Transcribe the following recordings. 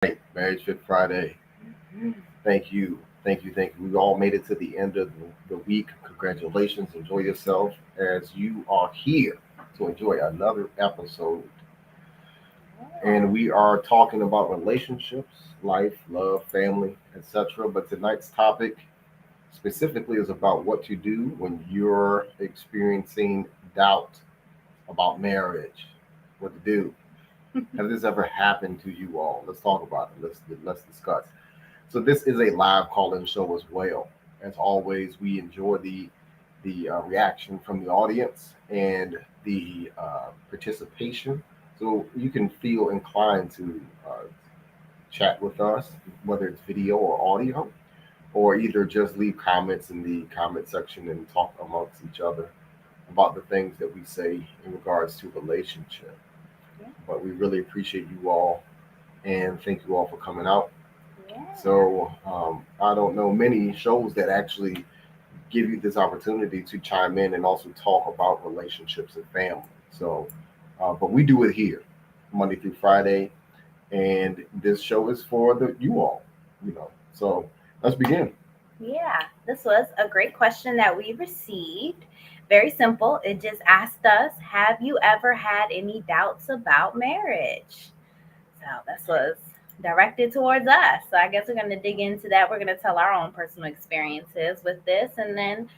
Right, Marriage Fit Friday. Thank you. We all made it to the end of the week. Congratulations. Enjoy yourself as you are here to enjoy another episode. And we are talking about relationships, life, love, family, etc. But tonight's topic specifically is about what to do when you're experiencing doubt about marriage. What to do. Has this ever happened to you all? Let's talk about it. Let's discuss. So this is a live call-in show as well. As always, we enjoy the reaction from the audience and the participation. So you can feel inclined to chat with us, whether it's video or audio, or either just leave comments in the comment section and talk amongst each other about the things that we say in regards to relationship. Yeah. But we really appreciate you all and thank you all for coming out. Yeah. So I don't know many shows that actually give you this opportunity to chime in and also talk about relationships and family. But we do it here, Monday through Friday, and this show is for the you all, you know. So let's begin. Yeah. This was a great question that we received. Very simple. It just asked us, have you ever had any doubts about marriage? So this was directed towards us. So I guess we're going to dig into that. We're going to tell our own personal experiences with this and then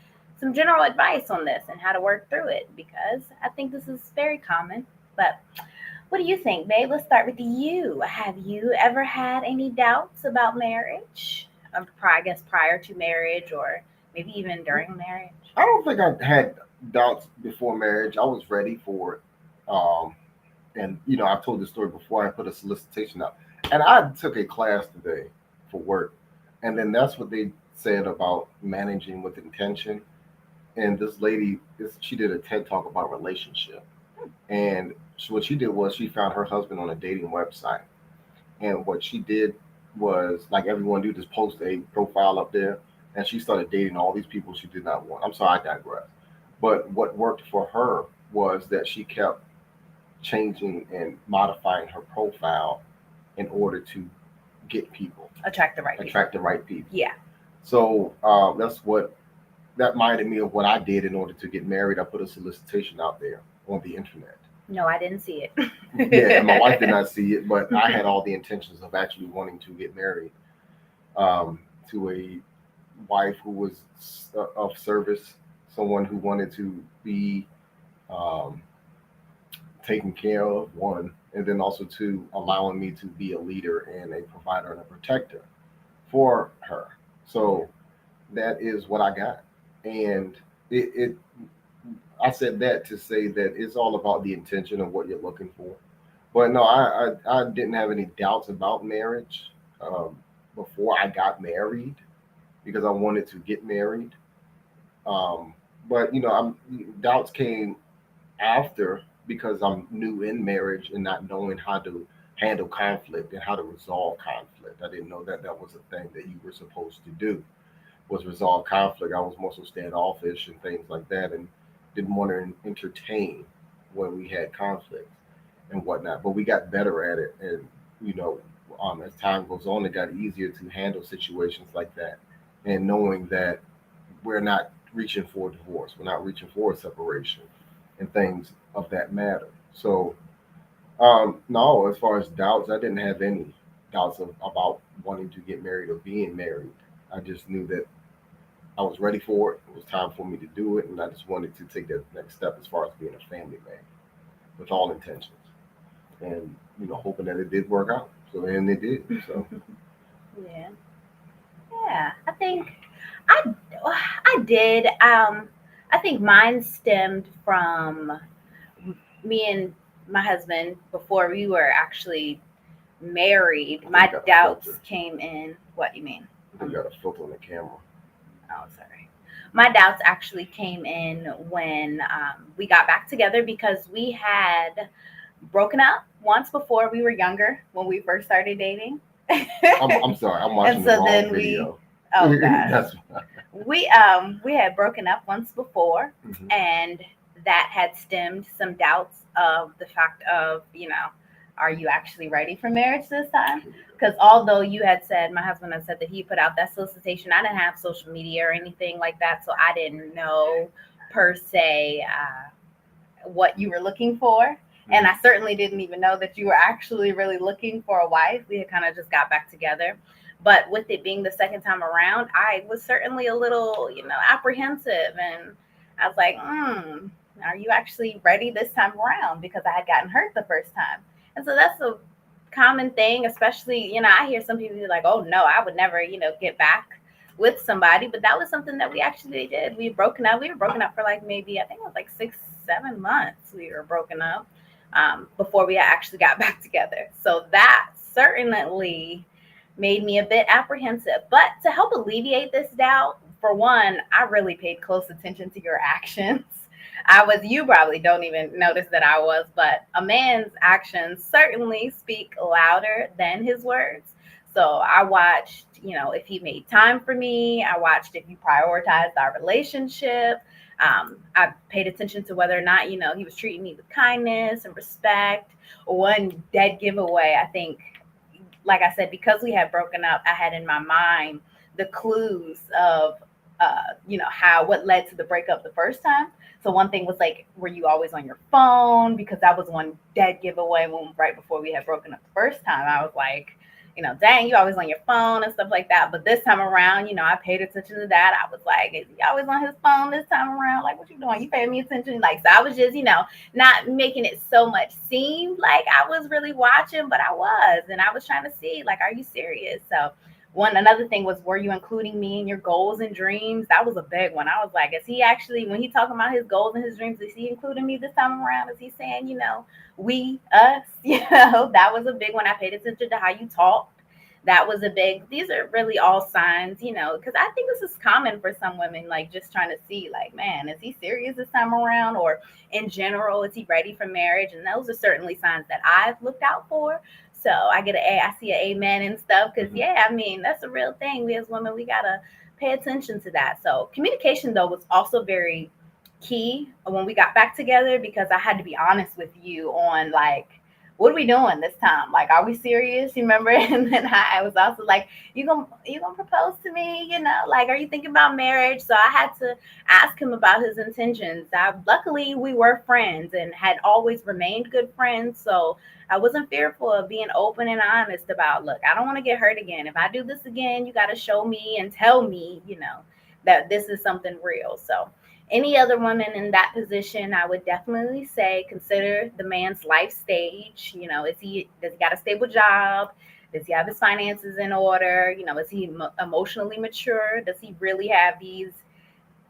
some general advice on this and how to work through it because I think this is very common. But what do you think, babe? Let's start with you. Have you ever had any doubts about marriage? I guess prior to marriage or maybe even during marriage? I don't think I had doubts before marriage. I was ready for it. And I've told this story before. I put a solicitation out, and I took a class today for work, and then that's what they said about managing with intention. And this lady, she did a TED talk about relationship, and what she did was she found her husband on a dating website, and what she did was like everyone do, just post a profile up there, and she started dating all these people she did not want. I'm sorry, I digress. But what worked for her was that she kept changing and modifying her profile in order to get people, Attract the right people. attract the right people. Yeah. So that's what that reminded me of what I did in order to get married. I put a solicitation out there on the internet. No, I didn't see it. Yeah, and my wife did not see it, but I had all the intentions of actually wanting to get married to a wife who was of service, someone who wanted to be um, taken care of, one, and then also two, allowing me to be a leader and a provider and a protector for her. So that is what I got. And it I said that to say that it's all about the intention of what you're looking for. But no, I didn't have any doubts about marriage before I got married because I wanted to get married. Um, but doubts came after because I'm new in marriage and not knowing how to handle conflict and how to resolve conflict. I didn't know that that was a thing that you were supposed to do was resolve conflict. I was more so standoffish and things like that, and didn't want to entertain when we had conflict and whatnot. But we got better at it, and you know, as time goes on, it got easier to handle situations like that, and knowing that we're not reaching for divorce, we're not reaching for a separation, and things of that matter. So, no, as far as doubts, I didn't have any doubts about wanting to get married or being married. I just knew that I was ready for it. It was time for me to do it, and I just wanted to take that next step as far as being a family man with all intentions, and hoping that it did work out. So, and it did. So, Yeah. Yeah. I I did. I think mine stemmed from me and my husband before we were actually married. I think you My got a doubts filter. came in. What do you mean? I think you got a filter on the camera. Oh, sorry. My doubts actually came in when we got back together because we had broken up once before we were younger when we first started dating. I'm sorry. I'm And watching the so wrong then we, video. oh gosh, That's. we had broken up once before, Mhm. and that had stemmed some doubts of the fact of, are you actually ready for marriage this time? because although you had said, my husband had said that he put out that solicitation, I didn't have social media or anything like that, so I didn't know per se what you were looking for. And I certainly didn't even know that you were actually really looking for a wife. We had kind of just got back together. But with it being the second time around, I was certainly a little, apprehensive. And I was like, are you actually ready this time around? Because I had gotten hurt the first time. And so that's a common thing, especially, I hear some people be like, oh, no, I would never, get back with somebody. But that was something that we actually did. We were broken up for like maybe, I think it was like 6-7 months we were broken up before we actually got back together. So that certainly made me a bit apprehensive. But to help alleviate this doubt, for one, I really paid close attention to your actions. You probably don't even notice that I was, but a man's actions certainly speak louder than his words. So I watched, if he made time for me. I watched if he prioritized our relationship. I paid attention to whether or not, he was treating me with kindness and respect. One dead giveaway, I think, like I said, because we had broken up, I had in my mind the clues of, what led to the breakup the first time. So one thing was like, were you always on your phone? Because that was one dead giveaway right before we had broken up the first time. I was like, dang, you always on your phone and stuff like that. But this time around, I paid attention to that. I was like, is he always on his phone this time around? Like, what you doing? You paying me attention? Like, so I was just, not making it so much seem like I was really watching, but I was. And I was trying to see, like, are you serious? So another thing was, were you including me in your goals and dreams? That was a big one. I was like, is he actually, when he talking about his goals and his dreams, is he including me this time around? Is he saying, we, us? That was a big one. I paid attention to how you talked. That was these are really all signs, because I think this is common for some women, like just trying to see, like, man, is he serious this time around? Or in general, is he ready for marriage? And those are certainly signs that I've looked out for. So I see an amen and stuff, because that's a real thing. We as women, we gotta pay attention to that. So communication, though, was also very key when we got back together, because I had to be honest with you on, like, what are we doing this time? Like, are we serious? You remember? And then I was also like, you gonna propose to me? Like, are you thinking about marriage? So I had to ask him about his intentions. Luckily, we were friends and had always remained good friends. So I wasn't fearful of being open and honest about, look, I don't want to get hurt again. If I do this again, you got to show me and tell me, that this is something real. So any other woman in that position, I would definitely say consider the man's life stage. Does he got a stable job? Does he have his finances in order? Is he emotionally mature? Does he really have these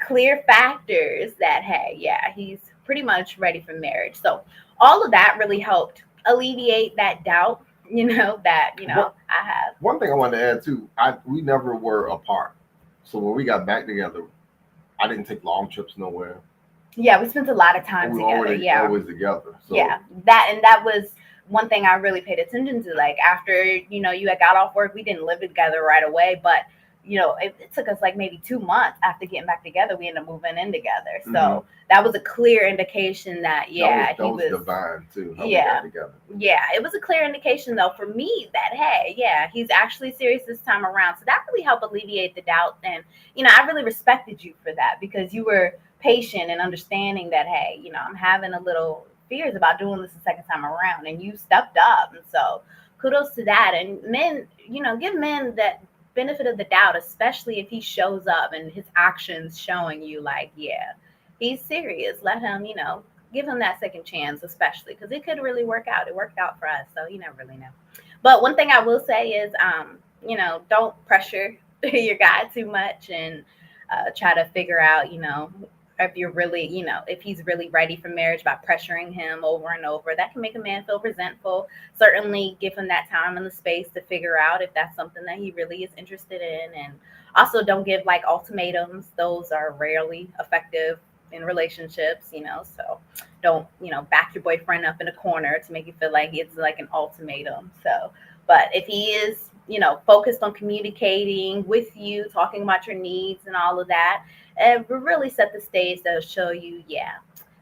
clear factors that, hey, yeah, he's pretty much ready for marriage? So all of that really helped alleviate that doubt, I have. One thing I wanted to add too, we never were apart. So when we got back together, I didn't take long trips nowhere. Yeah, we spent a lot of time together. Always together. So. Yeah, that was one thing I really paid attention to. Like, after you had got off work, we didn't live together right away, but it took us like maybe 2 months after getting back together. We ended up moving in together. So that was a clear indication that he was divine too. How we got together. Yeah, it was a clear indication though for me that, hey, yeah, he's actually serious this time around. So that really helped alleviate the doubt. And I really respected you for that, because you were patient and understanding that, hey, I'm having a little fears about doing this the second time around, and you stepped up. And so kudos to that. And men, give men that benefit of the doubt, especially if he shows up and his actions showing you, like, yeah, he's serious. Let him, give him that second chance, especially because it could really work out. It worked out for us, so you never really know. But one thing I will say is, don't pressure your guy too much, and try to figure out, if you're really, if he's really ready for marriage by pressuring him over and over. That can make a man feel resentful. Certainly give him that time and the space to figure out if that's something that he really is interested in. And also don't give like ultimatums. Those are rarely effective in relationships, so don't, back your boyfriend up in a corner to make you feel like it's like an ultimatum. So, but if he is, focused on communicating with you, talking about your needs and all of that, and really set the stage that'll show you, yeah,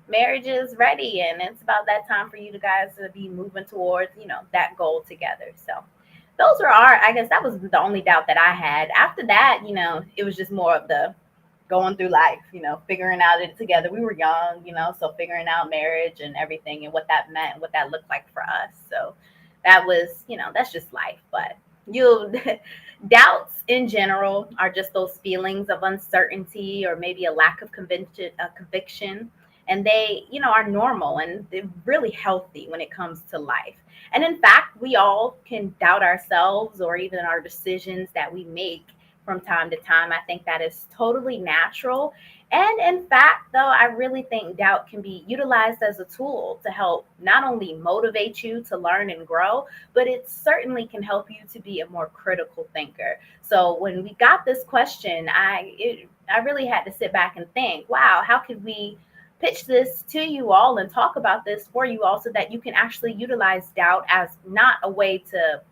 marriage is ready, and it's about that time for you guys to be moving towards, that goal together. So those were I guess that was the only doubt that I had. After that, it was just more of the going through life, figuring out it together. We were young, so figuring out marriage and everything and what that meant, what that looked like for us. So that was, that's just life. But you doubts in general are just those feelings of uncertainty or maybe a lack of conviction. And they, are normal and they're really healthy when it comes to life. And in fact, we all can doubt ourselves or even our decisions that we make from time to time. I think that is totally natural. And in fact, though, I really think doubt can be utilized as a tool to help not only motivate you to learn and grow, but it certainly can help you to be a more critical thinker. So when we got this question, I really had to sit back and think, wow, how could we pitch this to you all and talk about this for you all so that you can actually utilize doubt as not a way to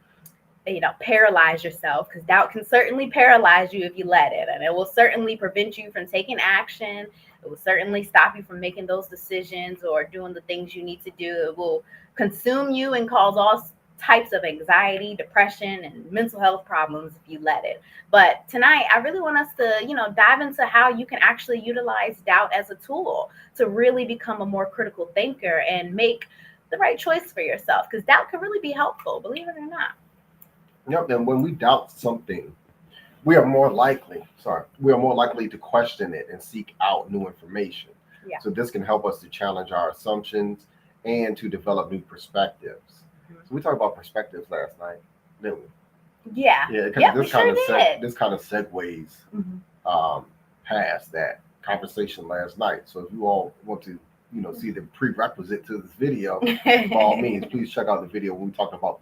paralyze yourself, because doubt can certainly paralyze you if you let it, and it will certainly prevent you from taking action. It will certainly stop you from making those decisions or doing the things you need to do. It will consume you and cause all types of anxiety, depression, and mental health problems if you let it. But tonight, I really want us to, dive into how you can actually utilize doubt as a tool to really become a more critical thinker and make the right choice for yourself, because doubt can really be helpful, believe it or not. Yep. And when we doubt something, we are more likely to question it and seek out new information. Yeah. So this can help us to challenge our assumptions and to develop new perspectives. Mm-hmm. So we talked about perspectives last night, didn't we? Yeah. Yeah, because Yeah, this kind of segues past that conversation last night. So if you all want to, see the prerequisite to this video, by all means, please check out the video when we talked about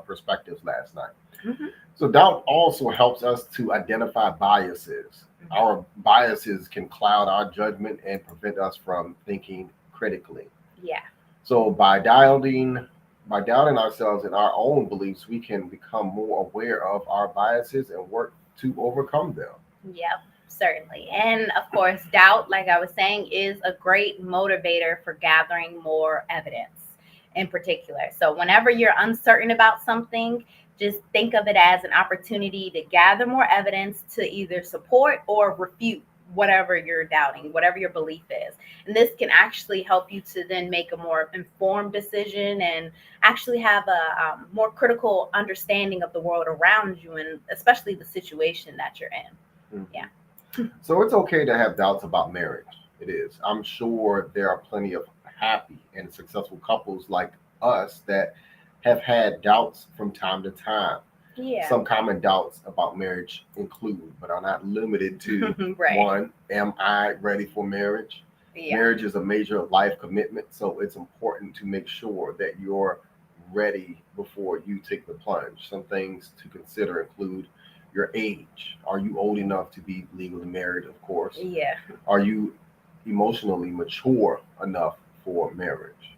perspectives last night. Mm-hmm. So doubt also helps us to identify biases. Mm-hmm. Our biases can cloud our judgment and prevent us from thinking critically. Yeah. So by doubting ourselves and our own beliefs, we can become more aware of our biases and work to overcome them. Yep, certainly. And of course, doubt, like I was saying, is a great motivator for gathering more evidence in particular. So whenever you're uncertain about something, just think of it as an opportunity to gather more evidence to either support or refute whatever you're doubting, whatever your belief is. And this can actually help you to then make a more informed decision and actually have a more critical understanding of the world around you and especially the situation that you're in. Mm-hmm. Yeah. So it's okay to have doubts about marriage. It is. I'm sure there are plenty of happy and successful couples like us that have had doubts from time to time. Yeah. Some common doubts about marriage include, but are not limited to, right. One, am I ready for marriage? Yeah. Marriage is a major life commitment, so it's important to make sure that you're ready before you take the plunge. Some things to consider include your age. Are you old enough to be legally married? Of course. Yeah. Are you emotionally mature enough for marriage?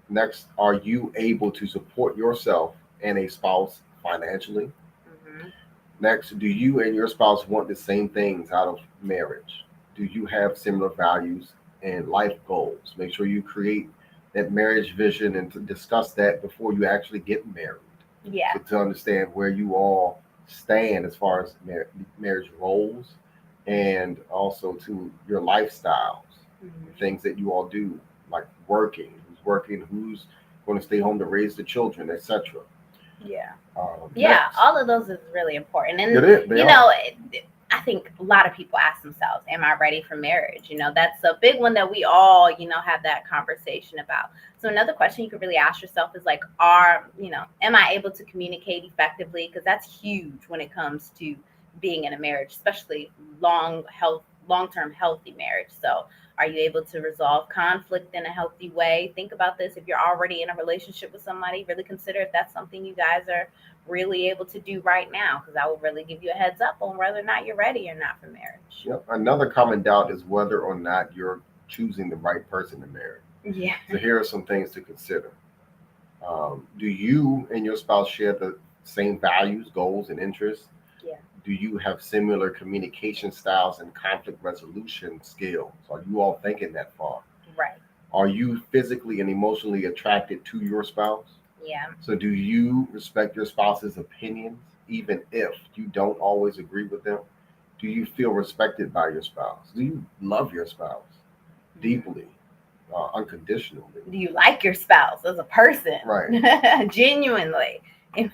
Next, are you able to support yourself and a spouse financially? Mm-hmm. Next, do you and your spouse want the same things out of marriage? Do you have similar values and life goals? Make sure you create that marriage vision and to discuss that before you actually get married. Yeah. So to understand where you all stand as far as marriage roles and also to your lifestyles, things that you all do, like working, who's going to stay home to raise the children, etc. Yeah. Next. All of those is really important. And, I think a lot of people ask themselves, am I ready for marriage? That's a big one that we all, have that conversation about. So another question you could really ask yourself is like, am I able to communicate effectively? Because that's huge when it comes to being in a marriage, especially long-term healthy marriage. So are you able to resolve conflict in a healthy way? Think about this. If you're already in a relationship with somebody, really consider if that's something you guys are really able to do right now, because that will really give you a heads up on whether or not you're ready or not for marriage. Yep. Another common doubt is whether or not you're choosing the right person to marry. Yeah. So here are some things to consider. Do you and your spouse share the same values, goals, and interests? Yeah. Do you have similar communication styles and conflict resolution skills? Are you all thinking that far? Right. Are you physically and emotionally attracted to your spouse? Yeah. So do you respect your spouse's opinions, even if you don't always agree with them? Do you feel respected by your spouse? Do you love your spouse deeply, unconditionally? Do you like your spouse as a person? Right. Genuinely.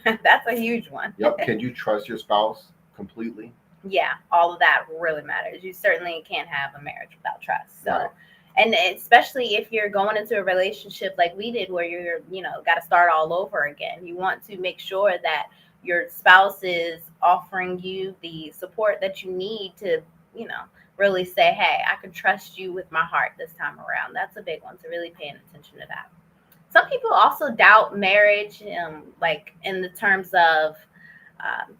That's a huge one. Yep. Can you trust your spouse completely? Yeah, all of that really matters. You certainly can't have a marriage without trust. Right. So, and especially if you're going into a relationship like we did, where you're, got to start all over again, you want to make sure that your spouse is offering you the support that you need to, you know, really say, hey, I can trust you with my heart this time around. That's a big one, to really paying attention to that. Some people also doubt marriage, like in the terms of, um,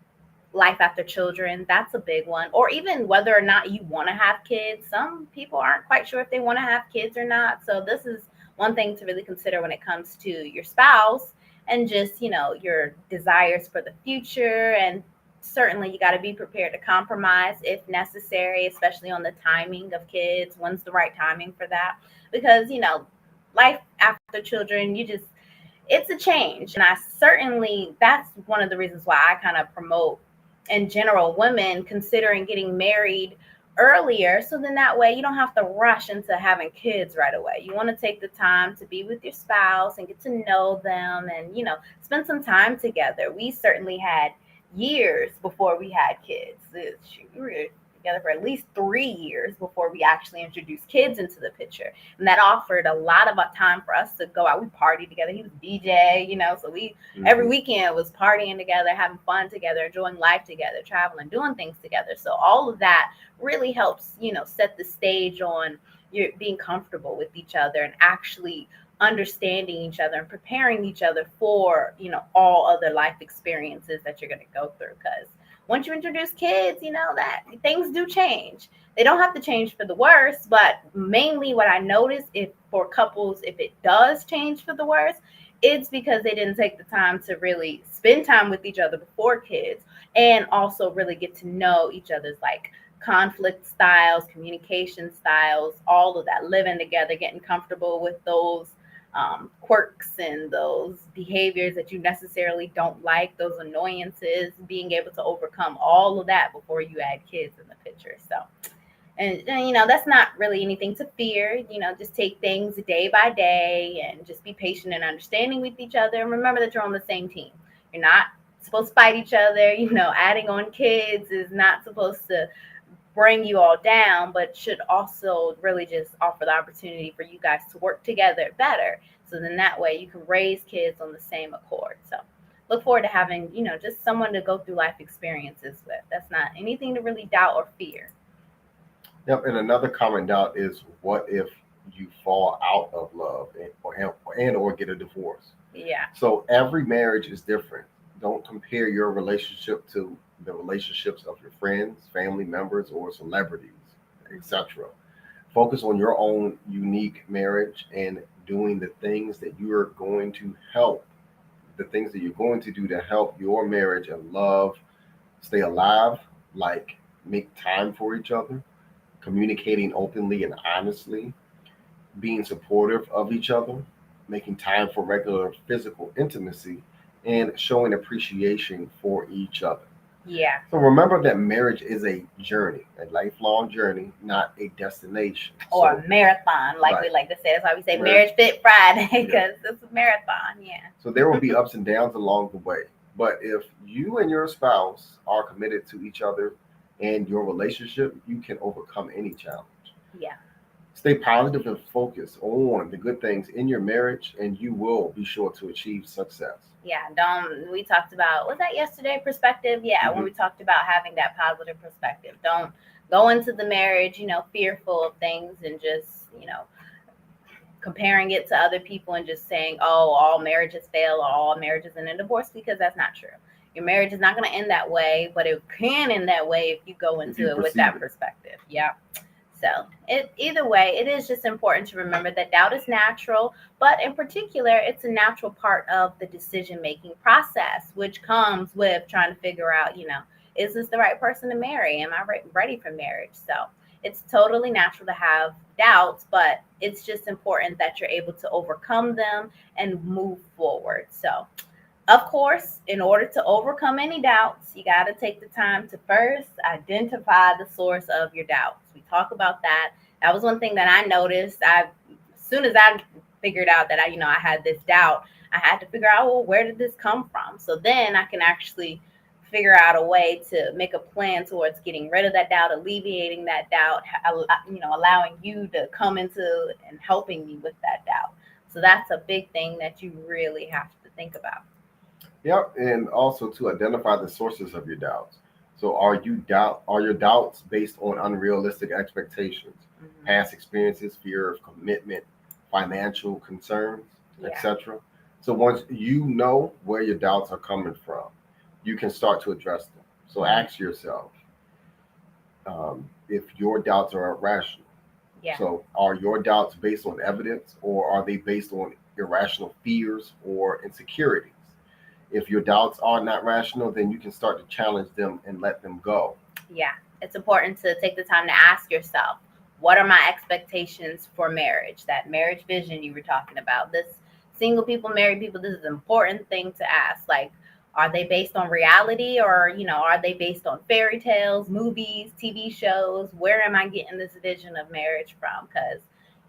life after children. That's a big one. Or even whether or not you want to have kids. Some people aren't quite sure if they want to have kids or not. So this is one thing to really consider when it comes to your spouse, and just, your desires for the future. And certainly you got to be prepared to compromise if necessary, especially on the timing of kids. When's the right timing for that? Because, life after children, it's a change. And I certainly, that's one of the reasons why I kind of promote, in general, women considering getting married earlier. So then that way you don't have to rush into having kids right away. You want to take the time to be with your spouse and get to know them, and, spend some time together. We certainly had years before we had kids. We were together for at least 3 years before we actually introduced kids into the picture. And that offered a lot of time for us to go out. We partied together. He was DJ, so we every weekend was partying together, having fun together, enjoying life together, traveling, doing things together. So all of that really helps, set the stage on you being comfortable with each other and actually understanding each other and preparing each other for, all other life experiences that you're going to go through. Because once you introduce kids, that things do change. They don't have to change for the worse, but mainly what I notice, if for couples, if it does change for the worse, it's because they didn't take the time to really spend time with each other before kids, and also really get to know each other's, like, conflict styles, communication styles, all of that, living together, getting comfortable with those quirks and those behaviors that you necessarily don't like, those annoyances, being able to overcome all of that before you add kids in the picture. So, and that's not really anything to fear. Just take things day by day and just be patient and understanding with each other, and remember that you're on the same team. You're not supposed to fight each other. Adding on kids is not supposed to bring you all down, but should also really just offer the opportunity for you guys to work together better. So then that way you can raise kids on the same accord. So look forward to having, just someone to go through life experiences with. That's not anything to really doubt or fear. Yep. And another common doubt is, what if you fall out of love and or get a divorce? Yeah. So every marriage is different. Don't compare your relationship to the relationships of your friends, family members, or celebrities, etc. Focus on your own unique marriage and doing the things that you're going to do to help your marriage and love stay alive, like make time for each other, communicating openly and honestly, being supportive of each other, making time for regular physical intimacy, and showing appreciation for each other. Yeah. So remember that marriage is a journey, a lifelong journey, not a destination. Or So, a marathon, like we right, like to say. That's why we say right, Marriage Fit Friday, yeah. because it's a marathon. Yeah. So there will be ups and downs along the way. But if you and your spouse are committed to each other and your relationship, you can overcome any challenge. Yeah. Stay positive and focus on the good things in your marriage, and you will be sure to achieve success. Yeah, we talked about, was that yesterday, perspective? Yeah, when Mhm. we talked about having that positive perspective. Don't go into the marriage, fearful of things, and just, comparing it to other people and just saying, oh, all marriages fail or all marriages end in divorce, because that's not true. Your marriage is not going to end that way, but it can end that way if you go If into you it with perceive that it. perspective. Yeah. So either way, it is just important to remember that doubt is natural, but in particular, it's a natural part of the decision-making process, which comes with trying to figure out, is this the right person to marry? Am I ready for marriage? So it's totally natural to have doubts, but it's just important that you're able to overcome them and move forward. So, of course, in order to overcome any doubts, you got to take the time to first identify the source of your doubts. We talk about that. That was one thing that I noticed. As soon as I figured out that I had this doubt, I had to figure out, well, where did this come from? So then I can actually figure out a way to make a plan towards getting rid of that doubt, alleviating that doubt, allowing you to come into and helping me with that doubt. So that's a big thing that you really have to think about. Yep, and also to identify the sources of your doubts. So are your doubts based on unrealistic expectations, Mhm. past experiences, fear of commitment, financial concerns, Yeah. etc.? So once you know where your doubts are coming from, you can start to address them. So ask yourself if your doubts are irrational. Yeah. So are your doubts based on evidence, or are they based on irrational fears or insecurities? If your doubts are not rational, then you can start to challenge them and let them go. Yeah. It's important to take the time to ask yourself, what are my expectations for marriage? That marriage vision you were talking about. This single people, married people, this is an important thing to ask. Like, are they based on reality, or, are they based on fairy tales, movies, TV shows? Where am I getting this vision of marriage from? Because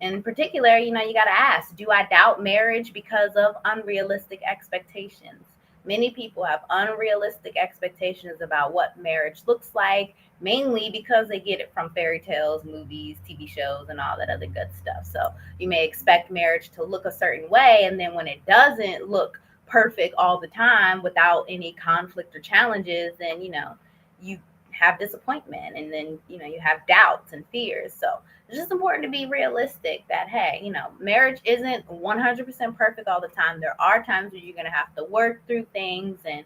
in particular, you got to ask, do I doubt marriage because of unrealistic expectations? Many people have unrealistic expectations about what marriage looks like, mainly because they get it from fairy tales, movies, TV shows, and all that other good stuff. So you may expect marriage to look a certain way, and then when it doesn't look perfect all the time without any conflict or challenges, then you have disappointment, and then you have doubts and fears. So it's just important to be realistic that, hey, marriage isn't 100% perfect all the time. There are times where you're going to have to work through things and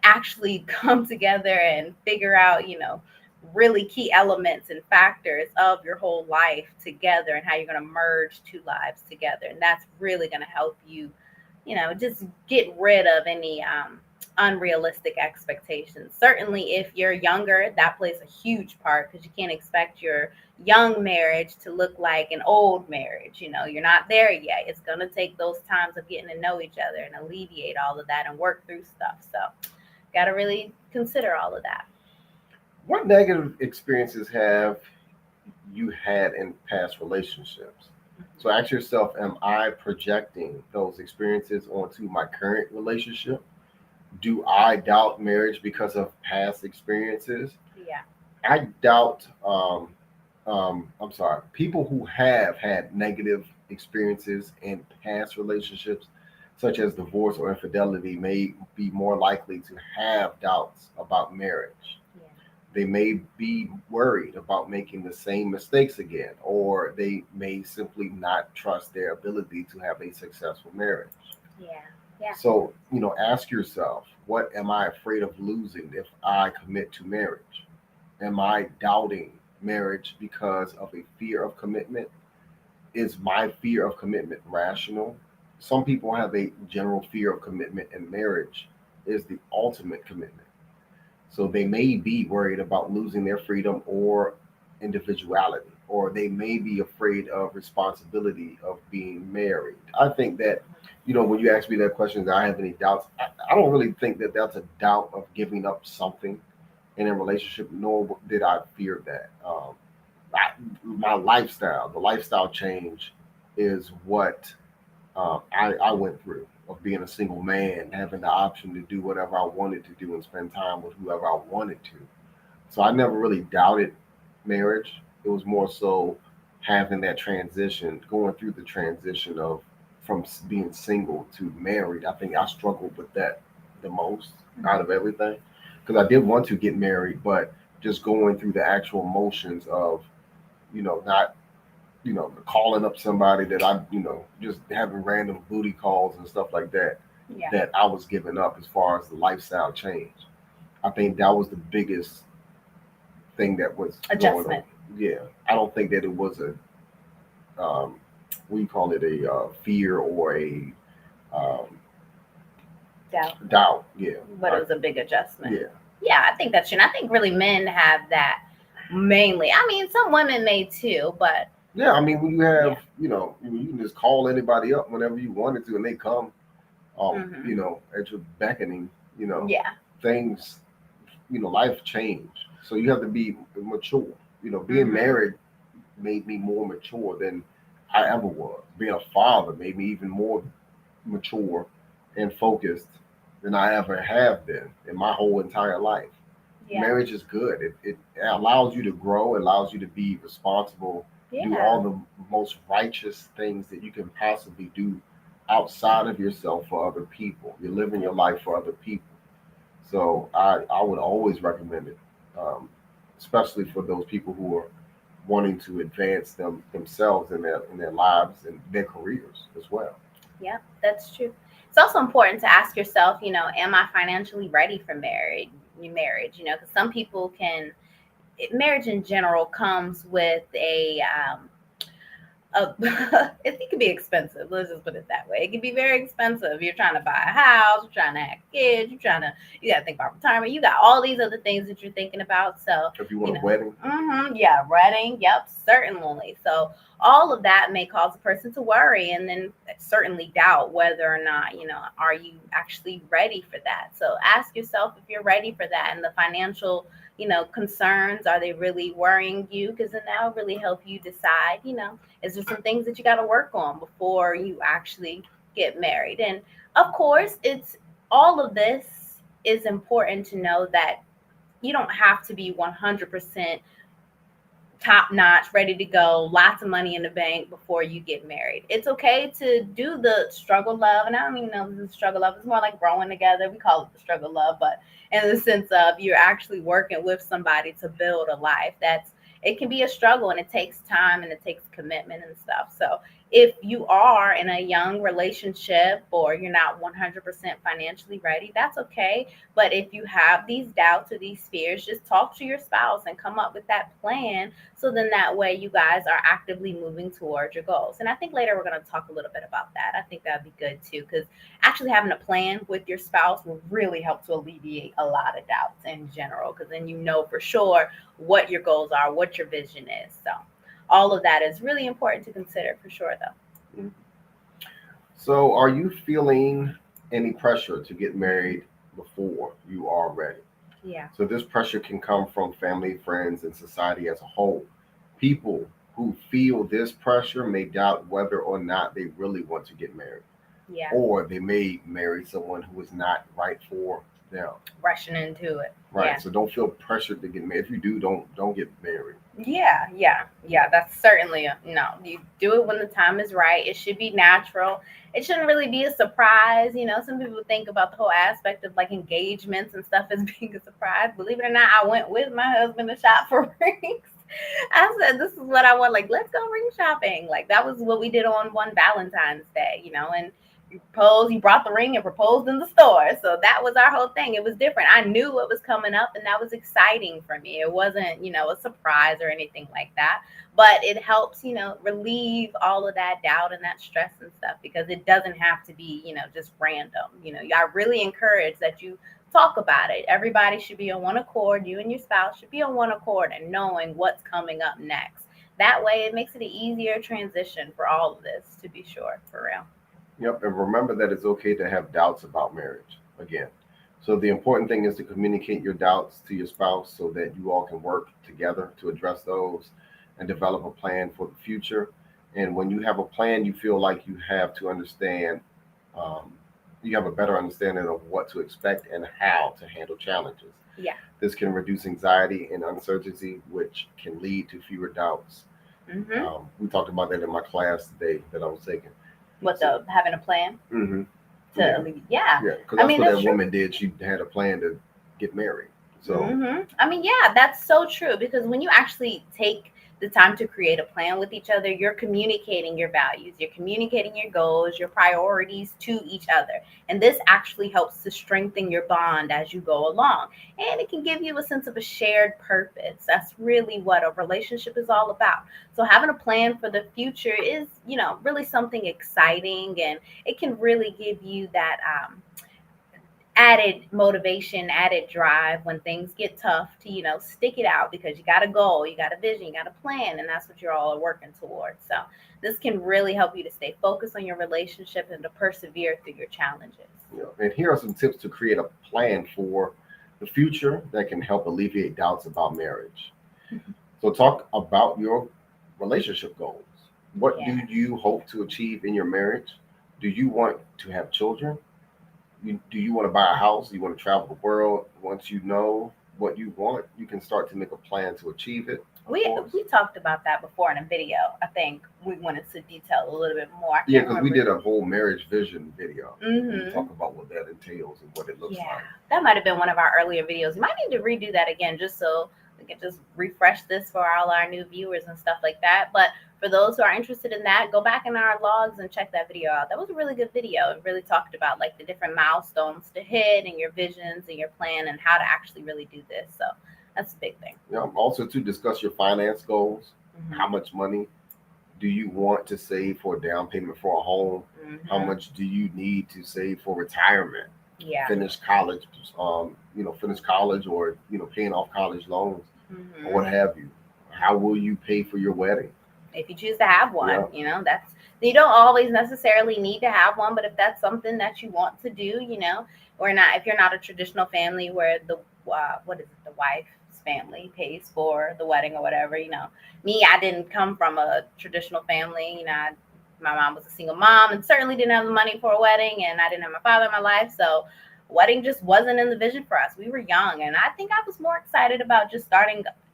actually come together and figure out, really key elements and factors of your whole life together, and how you're going to merge two lives together. And that's really going to help you, just get rid of any unrealistic expectations. Certainly, if you're younger, that plays a huge part, because you can't expect your young marriage to look like an old marriage. You're not there yet. It's going to take those times of getting to know each other and alleviate all of that and work through stuff. So, got to really consider all of that. What negative experiences have you had in past relationships? So ask yourself, am I projecting those experiences onto my current relationship? Do I doubt marriage because of past experiences? Yeah. I doubt, I'm sorry, people who have had negative experiences in past relationships, such as divorce or infidelity, may be more likely to have doubts about marriage. Yeah. They may be worried about making the same mistakes again, or they may simply not trust their ability to have a successful marriage. Yeah. Yeah. So, ask yourself, what am I afraid of losing if I commit to marriage? Am I doubting marriage because of a fear of commitment? Is my fear of commitment rational? Some people have a general fear of commitment, and marriage is the ultimate commitment. So they may be worried about losing their freedom or individuality, or they may be afraid of responsibility of being married. I think that, when you ask me that question, do I have any doubts? I don't really think that that's a doubt of giving up something in a relationship, nor did I fear that. My lifestyle, the lifestyle change is what I went through, of being a single man, having the option to do whatever I wanted to do and spend time with whoever I wanted to. So I never really doubted marriage. It was more so having that transition, going through the transition of from being single to married. I think I struggled with that the most out of everything, because I did want to get married, but just going through the actual motions of, not, calling up somebody that I, just having random booty calls and stuff like that, Yeah. that I was giving up as far as the lifestyle change. I think that was the biggest thing that was going on. Adjustment. Yeah, I don't think that it was a, we call it a fear or a um, Doubt. doubt. Yeah, But it was a big adjustment. yeah, Yeah, I think that's true. And I think really men have that mainly. I mean, some women may too, but Yeah, I mean, when you have, yeah. you can just call anybody up whenever you wanted to, and they come, Hmm. at your beckoning. You know, Yeah. things, life change. So you have to be mature. Being Hmm. married made me more mature than I ever was. Being a father made me even more mature and focused than I ever have been in my whole entire life. Yeah. Marriage is good. It allows you to grow, it allows you to be responsible, do Yeah. all the most righteous things that you can possibly do outside of yourself for other people. You're living your It life is. for other people. So I would always recommend it, um, especially for those people who are wanting to advance themselves in their lives and their careers as well. Yeah, that's true. It's also important to ask yourself, am I financially ready for marriage, because some people can marriage in general comes with it can be expensive. Let's just put it that way. It can be very expensive. You're trying to buy a house, you're trying to have kids, you got to think about retirement. You got all these other things that you're thinking about. So, If you want a wedding, yeah, wedding. Yep, certainly. So, all of that may cause a person to worry and then certainly doubt whether or not, are you actually ready for that? So, ask yourself if you're ready for that and the financial concerns, are they really worrying you? Because then that'll really help you decide, is there some things that you got to work on before you actually get married? And of course, it's all of this is important to know that you don't have to be 100% top notch, ready to go, lots of money in the bank before you get married. It's okay to do the struggle love, and I don't even know if this is struggle love. It's more like growing together. We call it the struggle love, but in the sense of you're actually working with somebody to build a life. It can be a struggle and it takes time and it takes commitment and stuff. So if you are in a young relationship or you're not 100% financially ready, that's okay. But if you have these doubts or these fears, just talk to your spouse and come up with that plan, so then that way you guys are actively moving towards your goals. And I think later we're going to talk a little bit about that. I think that'd be good too, because actually having a plan with your spouse will really help to alleviate a lot of doubts in general, because then you know for sure what your goals are, what your vision is. So all of that is really important to consider for sure, though. so are you feeling any pressure to get married before you are ready? Yeah. So this pressure can come from family, friends, and society as a whole. People who feel this pressure may doubt whether or not they really want to get married, Yeah. or they may marry someone who is not right for them. Rushing into it. Right. Yeah. So don't feel pressured to get married. If you do, don't get married. Yeah. That's certainly no. You do it when the time is right. It should be natural. It shouldn't really be a surprise. Some people think about the whole aspect of like engagements and stuff as being a surprise. Believe it or not, I went with my husband to shop for rings. I said, this is what I want. Like, let's go ring shopping. Like, that was what we did on one Valentine's Day, and you proposed, you brought the ring and proposed in the store. So that was our whole thing. It was different. I knew what was coming up, and that was exciting for me. It wasn't, a surprise or anything like that. But it helps, relieve all of that doubt and that stress and stuff, because it doesn't have to be, just random. I really encourage that you talk about it. Everybody should be on one accord. You and your spouse should be on one accord and knowing what's coming up next. That way, it makes it an easier transition for all of this, to be sure, for real. Yep. And remember that it's okay to have doubts about marriage. Again. So the important thing is to communicate your doubts to your spouse so that you all can work together to address those and develop a plan for the future. And when you have a plan, you feel like you have to understand, um, you have a better understanding of what to expect and how to handle challenges. Yeah. This can reduce anxiety and uncertainty, which can lead to fewer doubts. Mm-hmm. We talked about that in my class today that I was taking. What So, the having a plan hmm to yeah, leave? Yeah. yeah, because I that's mean, what that's that true. woman did. She had a plan to get married. So, I mean, yeah, that's so true, because when you actually take the time to create a plan with each other, you're communicating your values, you're communicating your goals, your priorities to each other. And this actually helps to strengthen your bond as you go along. And it can give you a sense of a shared purpose. That's really what a relationship is all about. So having a plan for the future is, really something exciting, and it can really give you that added motivation, added drive when things get tough to, stick it out because you got a goal, you got a vision, you got a plan, and that's what you're all working towards. So this can really help you to stay focused on your relationship and to persevere through your challenges. And here are some tips to create a plan for the future that can help alleviate doubts about marriage. So talk about your relationship goals. What do you hope to achieve in your marriage? Do you want to have children? Do you want to buy a house? Do you want to travel the world? Once you know what you want, you can start to make a plan to achieve it. We talked about that before in a video. I think we went into detail a little bit more. Yeah, because we did a whole marriage vision video. Mm-hmm. We talk about what that entails and what it looks like. That might have been one of our earlier videos. We might need to redo that again just so we can just refresh this for all our new viewers and stuff like that. But for those who are interested in that, go back in our logs and check that video out. That was a really good video. It really talked about like the different milestones to hit and your visions and your plan and how to actually really do this. So that's a big thing. Also to discuss your finance goals. Mm-hmm. How much money do you want to save for a down payment for a home? Mm-hmm. How much do you need to save for retirement? Finish college, finish college or, paying off college loans, mm-hmm. or what have you. How will you pay for your wedding? If you choose to have one, that's, you don't always necessarily need to have one, but if that's something that you want to do, or not, if you're not a traditional family where the wife's family pays for the wedding or whatever, me, I didn't come from a traditional family, my mom was a single mom and certainly didn't have the money for a wedding, and I didn't have my father in my life, so wedding just wasn't in the vision for us. We were young, and I think I was more excited about just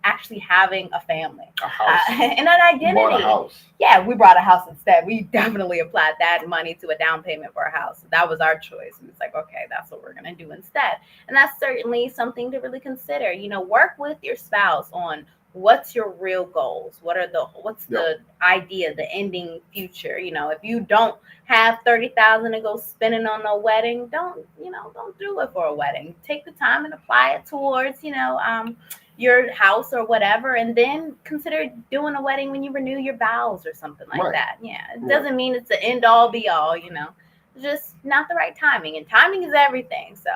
actually having a family, a house, and an identity. You bought a house. Yeah, we brought a house instead. We definitely applied that money to a down payment for a house. That was our choice. And it's like, okay, that's what we're going to do instead. And that's certainly something to really consider. Work with your spouse on what's your real goals. What's the idea, the ending future. If you don't have $30,000 to go spending on a wedding, don't do it for a wedding. Take the time and apply it towards, your house or whatever, and then consider doing a wedding when you renew your vows or something like that. It doesn't mean it's the end all be all, it's just not the right timing, and timing is everything. So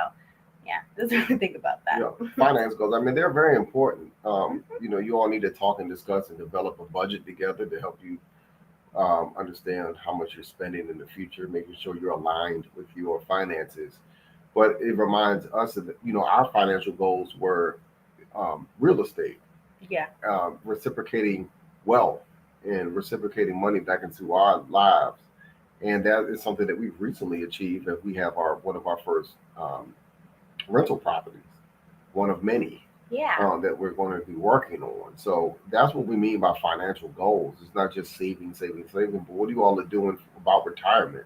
just really think about that. Finance goals, they're very important. You all need to talk and discuss and develop a budget together to help you understand how much you're spending in the future, making sure you're aligned with your finances. But it reminds us that our financial goals were real estate, reciprocating wealth and reciprocating money back into our lives, and that is something that we've recently achieved. As we have one of our first rental properties, one of many, that we're going to be working on. So that's what we mean by financial goals. It's not just saving, but what you all are doing about retirement,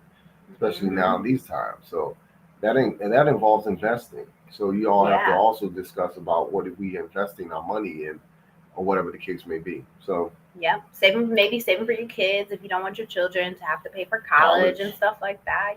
especially now in these times. So that involves investing. So you all have to also discuss about what are we investing our money in, or whatever the case may be. So saving for your kids if you don't want your children to have to pay for college and stuff like that.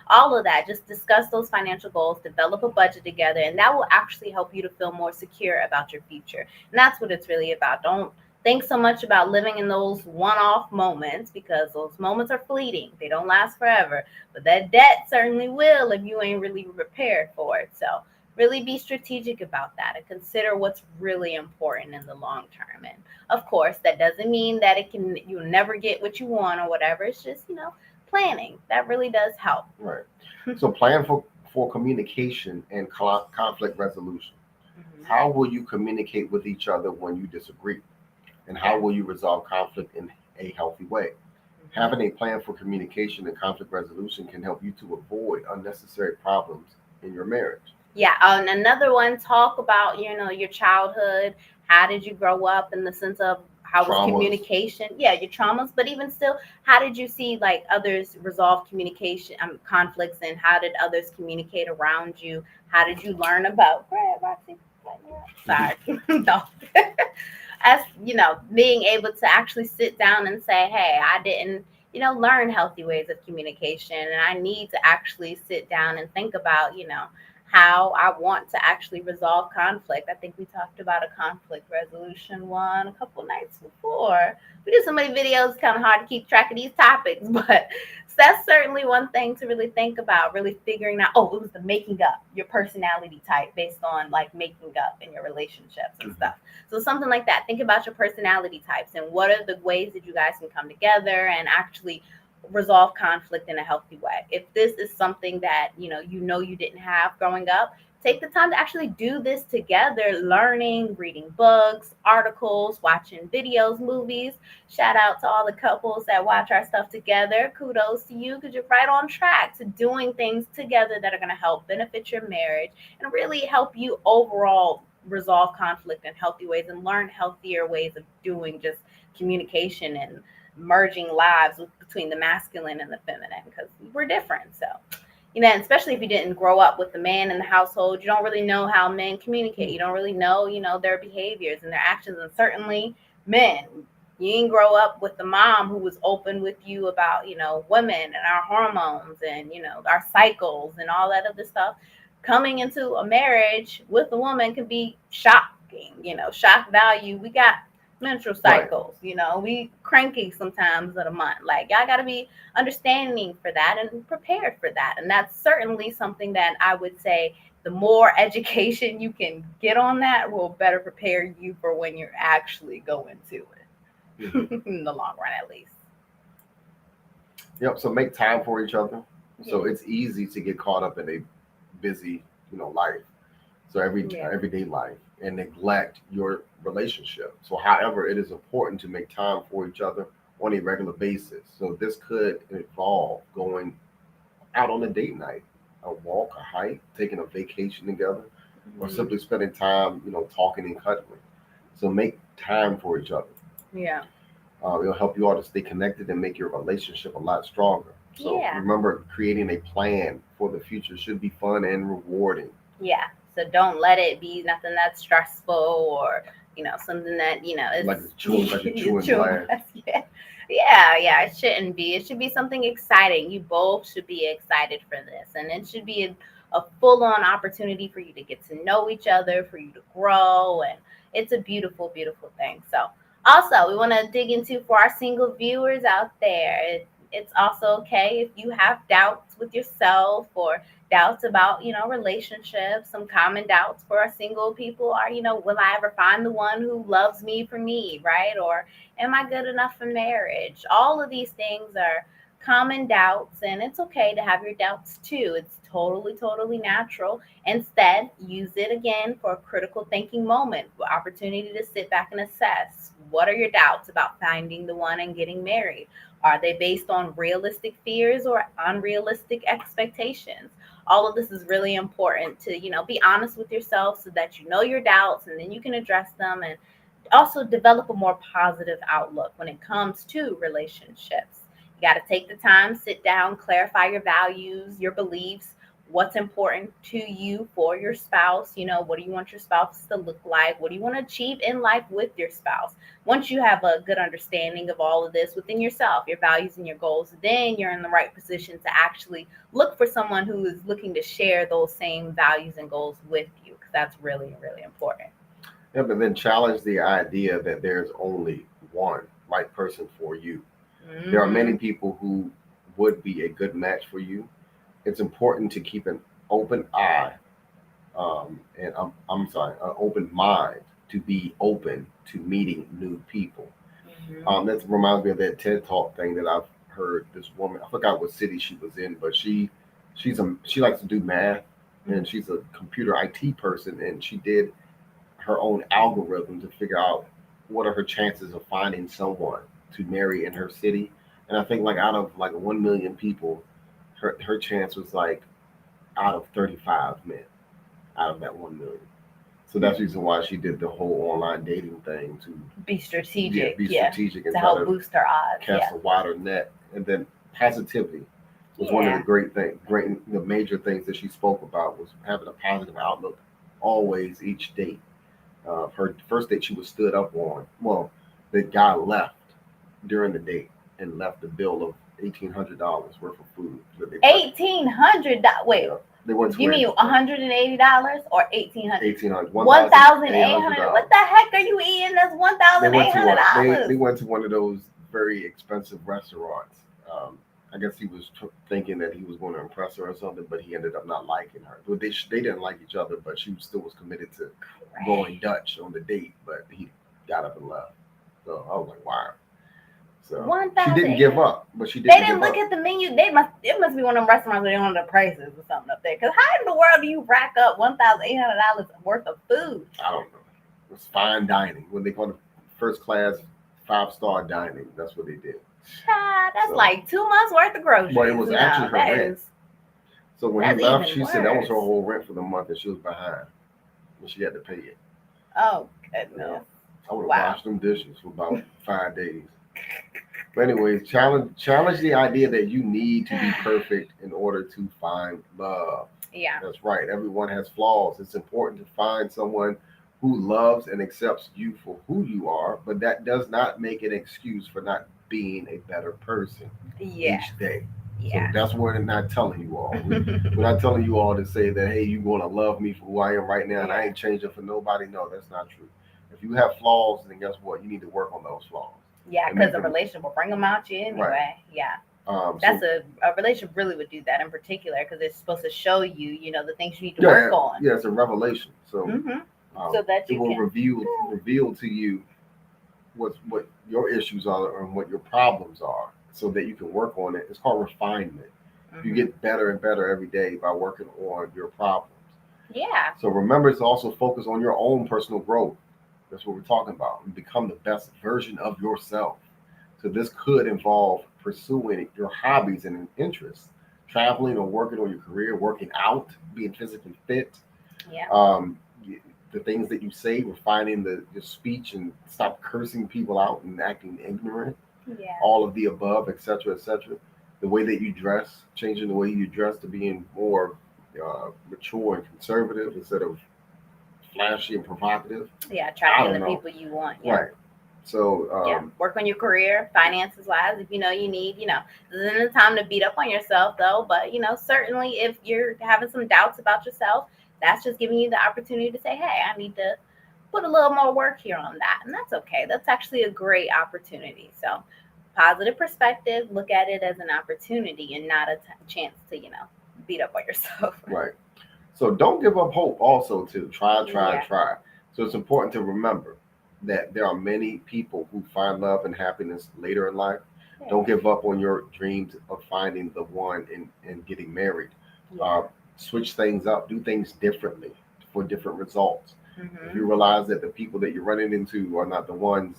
All of that. Just discuss those financial goals, develop a budget together, and that will actually help you to feel more secure about your future. And that's what it's really about. Don't think so much about living in those one-off moments, because those moments are fleeting. They don't last forever. But that debt certainly will if you ain't really prepared for it. So really be strategic about that and consider what's really important in the long term. And of course, that doesn't mean that you'll never get what you want or whatever. It's just, planning. That really does help. Right. So plan for communication and conflict resolution. Mm-hmm. How will you communicate with each other when you disagree? And how will you resolve conflict in a healthy way? Mm-hmm. Having a plan for communication and conflict resolution can help you to avoid unnecessary problems in your marriage. And another one, talk about, your childhood. How did you grow up in the sense of how was communication? Your traumas, but even still, how did you see like others resolve communication, conflicts, and how did others communicate around you? How did you learn about, Roxy, sorry, no. As being able to actually sit down and say, hey, I didn't, learn healthy ways of communication, and I need to actually sit down and think about, how I want to actually resolve conflict. I think we talked about a conflict resolution one a couple nights before. We did so many videos, it's kind of hard to keep track of these topics, but So that's certainly one thing to really think about, really figuring out, oh, it was the making up, your personality type based on like making up in your relationships and stuff. So something like that. Think about your personality types and what are the ways that you guys can come together and actually resolve conflict in a healthy way. If this is something that, you didn't have growing up, take the time to actually do this together, learning, reading books, articles, watching videos, movies. Shout out to all the couples that watch our stuff together. Kudos to you because you're right on track to doing things together that are going to help benefit your marriage and really help you overall resolve conflict in healthy ways and learn healthier ways of doing just communication and merging lives between the masculine and the feminine because we're different. So, and especially if you didn't grow up with the man in the household, you don't really know how men communicate. You don't really know, their behaviors and their actions. And certainly men, you didn't grow up with the mom who was open with you about, women and our hormones and, our cycles and all that other stuff. Coming into a marriage with a woman can be shocking, shock value. We got menstrual cycles, we cranky sometimes in a month. Like, y'all got to be understanding for that and prepared for that. And that's certainly something that I would say the more education you can get on that will better prepare you for when you're actually going to it in the long run, at least. Yep. So make time for each other. So it's easy to get caught up in a busy, life. So everyday life and neglect your relationship. So however, it is important to make time for each other on a regular basis. So this could involve going out on a date night, a walk, a hike, taking a vacation together, or simply spending time, talking and cuddling. So make time for each other. Yeah. It'll help you all to stay connected and make your relationship a lot stronger. So remember, creating a plan for the future should be fun and rewarding. Yeah. So don't let it be nothing that's stressful or, something that, is like chewing glass. Yeah. It shouldn't be. It should be something exciting. You both should be excited for this. And it should be a full-on opportunity for you to get to know each other, for you to grow. And it's a beautiful, beautiful thing. So also, we want to dig into for our single viewers out there. It's also okay if you have doubts with yourself or doubts about, relationships. Some common doubts for our single people are, will I ever find the one who loves me for me, right? Or am I good enough for marriage? All of these things are common doubts, and it's okay to have your doubts too. It's totally, totally natural. Instead, use it again for a critical thinking moment, opportunity to sit back and assess. What are your doubts about finding the one and getting married? Are they based on realistic fears or unrealistic expectations? All of this is really important to, be honest with yourself so that you know your doubts and then you can address them and also develop a more positive outlook when it comes to relationships. You got to take the time, sit down, clarify your values, your beliefs, what's important to you for your spouse. What do you want your spouse to look like? What do you want to achieve in life with your spouse? Once you have a good understanding of all of this within yourself, your values and your goals, then you're in the right position to actually look for someone who is looking to share those same values and goals with you, because that's really, really important. Yeah, but then challenge the idea that there's only one right person for you. Mm-hmm. There are many people who would be a good match for you. It's important to keep an open eye, an open mind to be open to meeting new people. Mm-hmm. That reminds me of that TED Talk thing that I've heard. This woman, I forgot what city she was in, but she likes to do math, and she's a computer IT person, and she did her own algorithm to figure out what are her chances of finding someone to marry in her city. And I think out of 1 million people, her chance was out of 35 men out of that 1 million. So that's the reason why she did the whole online dating thing, to be strategic. Strategic and to help boost her odds. Cast a wider net. And then positivity was one of the major things that she spoke about, was having a positive outlook always, each date. Her first date she was stood up on. Well, the guy left during the date and left the bill of $1,800 worth of food. $1,800. Wait, they went to you mean $180 or $1,800? $1,800. $1,800. What the heck are you eating? That's $1,800. They went to one of those very expensive restaurants. I guess he was thinking that he was going to impress her or something, but he ended up not liking her. But they didn't like each other, but she still was committed to going Dutch on the date. But he got up and left. So I was like, wow. So she didn't give 1,000. up, but she They didn't didn't give look up. at the menu. It must be one of them restaurants where they don't know the prices or something up there. Because how in the world do you rack up $1,800 worth of food? I don't know. It was fine dining. When they call it first class 5-star dining, that's what they did. Child, that's So- like 2 months worth of groceries. Well, it was actually her that rent. is- So when he That's left, even she said that was her worse. whole rent for the month, and she was behind, and she had to pay it. Oh Yeah. goodness. I would have Wow. washed them dishes for about 5 days. But anyways, challenge the idea that you need to be perfect in order to find love. Yeah. That's right. Everyone has flaws. It's important to find someone who loves and accepts you for who you are, but that does not make an excuse for not being a better person Yeah. each day. Yeah. So that's what we're not telling you all. We're not telling you all to say that, hey, you're going to love me for who I am right now, and I ain't changing for nobody. No, that's not true. If you have flaws, then guess what? You need to work on those flaws. Yeah, And because make a them- relationship will bring them out you anyway. Right. Yeah. So- That's a relationship really would do that in particular because it's supposed to show you, the things you need to yeah, work on. Yeah, it's a revelation. So, So that it you will can. reveal to you what your issues are and what your problems are, so that you can work on it. It's called refinement. You Mhm. get better and better every day by working on your problems. Yeah. So remember to also focus on your own personal growth. That's what we're talking about. And become the best version of yourself. So this could involve pursuing your hobbies and interests, traveling or working on your career, working out, being physically fit. Yeah. The things that you say, refining your speech and stop cursing people out and acting ignorant. Yeah. All of the above, etc., etc. The way that you dress, changing the way you dress to being more mature and conservative instead of flashy and provocative. Yeah. I Attracting don't the know. people you want. Yeah. Right. So, Yeah, work on your career, finances wise. If you know you need, this isn't the time to beat up on yourself though. But certainly if you're having some doubts about yourself, that's just giving you the opportunity to say, hey, I need to put a little more work here on that, and that's okay. That's actually a great opportunity. So, positive perspective, look at it as an opportunity and not a chance to beat up on yourself. right. So don't give up hope. Also, too, try. Yeah. So it's important to remember that there are many people who find love and happiness later in life. Don't give up on your dreams of finding the one and getting married. Yeah. Switch things up, do things differently for different results. Mhm. If you realize that the people that you're running into are not the ones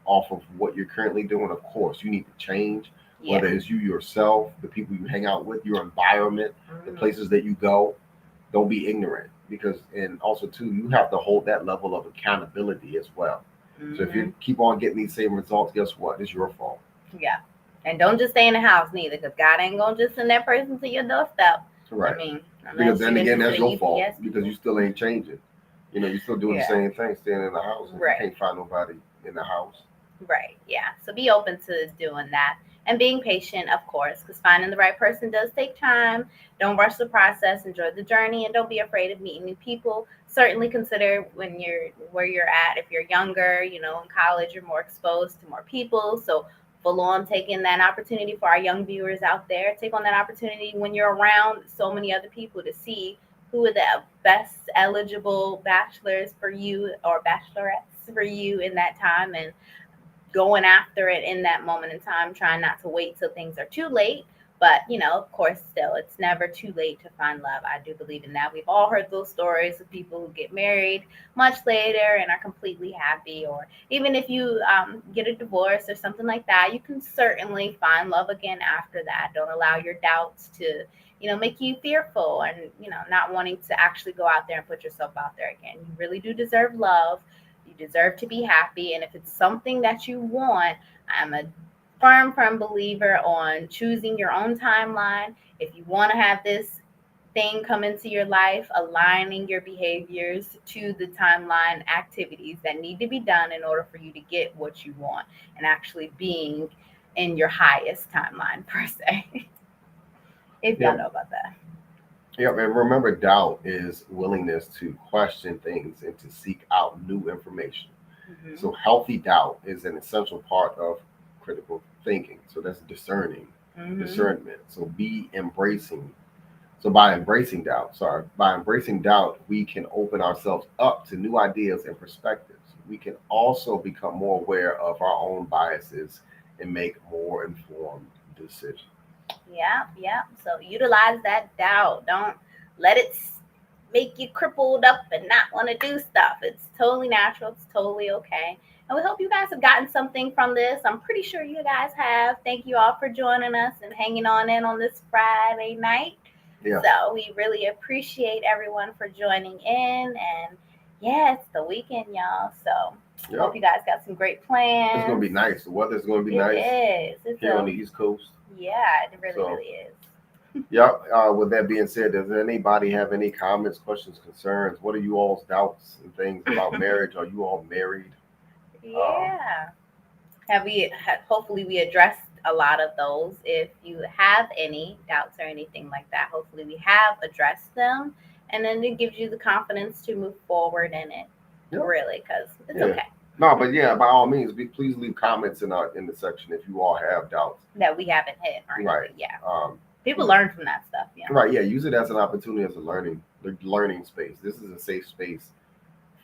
off of what you're currently doing, of course, you need to change. Yeah. Whether it's you yourself, the people you hang out with, your environment, the Mhm. places that you go, don't be ignorant because, and also too, you have to hold that level of accountability as well. So if you keep on getting these same results, guess what? It's your fault. Yeah. And don't just stay in the house neither, because God ain't gonna just send that person to your doorstep. Right. I mean, Because then again, that's your fault UPS because you still ain't changing. You're still doing the Yeah. same thing, staying in the house. And Right. You can't find nobody in the house. Right. Yeah. So be open to doing that and being patient, of course, because finding the right person does take time. Don't rush the process. Enjoy the journey, and don't be afraid of meeting new people. Certainly consider when you're where you're at. If you're younger, in college, you're more exposed to more people. So full on taking that opportunity for our young viewers out there. Take on that opportunity when you're around so many other people to see who are the best eligible bachelors for you or bachelorettes for you in that time, and going after it in that moment in time, trying not to wait till things are too late. But, of course, still, it's never too late to find love. I do believe in that. We've all heard those stories of people who get married much later and are completely happy. Or even if you get a divorce or something like that, you can certainly find love again after that. Don't allow your doubts to, make you fearful and, not wanting to actually go out there and put yourself out there again. You really do deserve love. You deserve to be happy. And if it's something that you want, I'm a firm believer on choosing your own timeline. If you want to have this thing come into your life, aligning your behaviors to the timeline activities that need to be done in order for you to get what you want, and actually being in your highest timeline per se. If y'all know about that. Yeah, and remember, doubt is willingness to question things and to seek out new information. So healthy doubt is an essential part of critical thinking. So that's discerning. Mhm. discernment. So be embracing. So by embracing doubt, we can open ourselves up to new ideas and perspectives. We can also become more aware of our own biases and make more informed decisions. Yeah, yeah. So utilize that doubt. Don't let it make you crippled up and not want to do stuff. It's totally natural. It's totally okay. And we hope you guys have gotten something from this. I'm pretty sure you guys have. Thank you all for joining us and hanging on this Friday night. Yeah. So we really appreciate everyone for joining in. And yeah, it's the weekend, y'all. So Yep. hope you guys got some great plans. It's gonna be nice. The weather's gonna be It nice is. It's here on the East Coast. yeah, it really, So- really is. Yep. With that being said, does anybody have any comments, questions, concerns? What are you all's doubts and things about marriage? Are you all married? Yeah. Hopefully we addressed a lot of those. If you have any doubts or anything like that, hopefully we have addressed them. And then it gives you the confidence to move forward in it. Yep. Really, because it's Yeah. okay No, but yeah, by all means, please leave comments in the section if you all have doubts. that we haven't hit or anything. Right. Yeah. Um, People learn from that stuff. Yeah. Right. Yeah. Use it as an opportunity, as a learning space. This is a safe space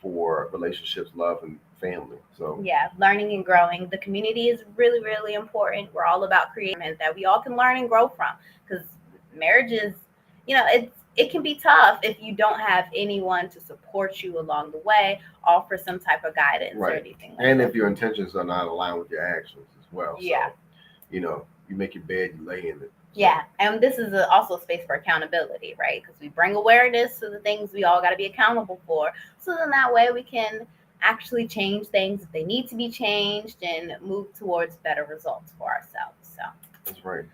for relationships, love, and family. So Yeah, learning and growing. The community is really, really important. We're all about creating that we all can learn and grow from. Because marriage is, it can be tough if you don't have anyone to support you along the way, offer some type of guidance or Right. anything like and that. if your intentions are not aligned with your actions as well. Yeah. So, you make your bed, you lay in it. So, Yeah, and this is also a space for accountability, right? Because we bring awareness to the things we all got to be accountable for. So then that way we can actually change things if they need to be changed and move towards better results for ourselves. So, That's right.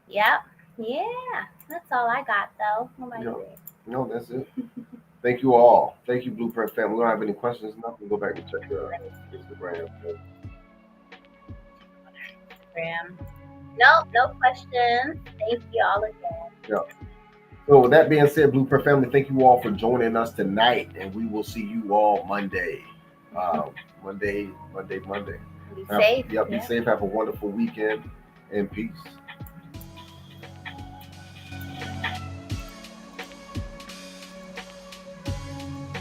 yeah, that's all I got though. What about Yeah. you? No, that's it. Thank you all. Thank you, Blueprint family. We don't have any questions. Nothing. Go back and check the Instagram. Graham? No questions. Thank you all again. So with that being said, Blueprint family, thank you all for joining us tonight, and we will see you all Monday. Monday. Be safe. Be safe. Have a wonderful weekend, and peace.